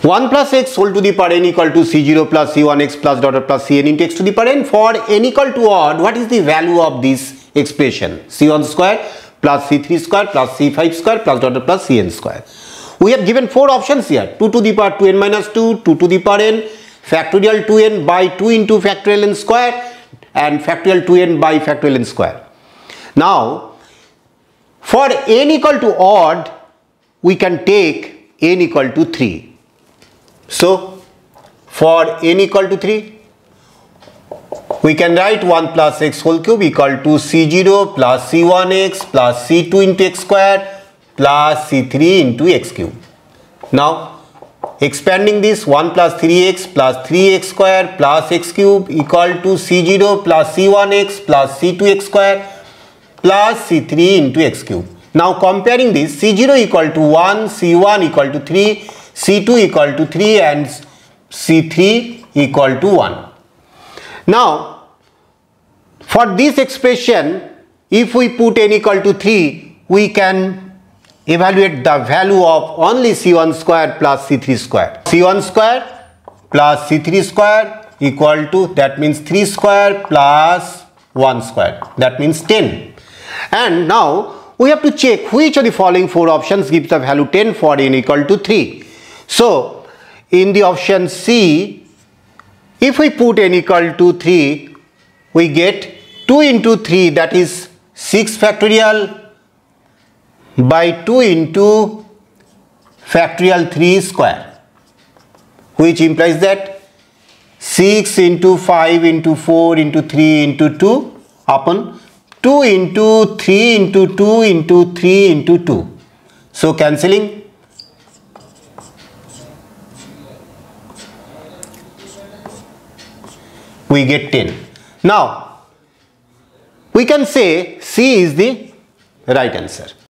1 plus x whole to the power n equal to c0 plus c1x plus dot dot plus cn into x to the power n. For n equal to odd, what is the value of this expression? c1 square plus c3 square plus c5 square plus dot dot plus cn square. We have given 4 options here: 2 to the power 2n minus 2, 2 to the power n, factorial 2n by 2 into factorial n square, and factorial 2n by factorial n square. Now, for n equal to odd, we can take n equal to 3. So, for n equal to 3, we can write 1 plus x whole cube equal to c0 plus c1x plus c2 into x square plus c3 into x cube. Now, expanding this, 1 plus 3x plus 3x square plus x cube equal to c0 plus c1x plus c2x square plus c3 into x cube. Now, comparing this, c0 equal to 1, c1 equal to 3, c2 equal to 3 and c3 equal to 1. Now, for this expression, if we put n equal to 3, we can evaluate the value of only c1 square plus c3 square. c1 square plus c3 square equal to, that means 3 square plus 1 square, that means 10. And now we have to check which of the following 4 options gives the value 10 for n equal to 3. So, in the option C, if we put n equal to 3, we get 2 into 3, that is 6 factorial by 2 into factorial 3 square, which implies that 6 into 5 into 4 into 3 into 2 upon 2 into 3 into 2 into 3 into 2. So, cancelling, we get 10. Now, we can say C is the right answer.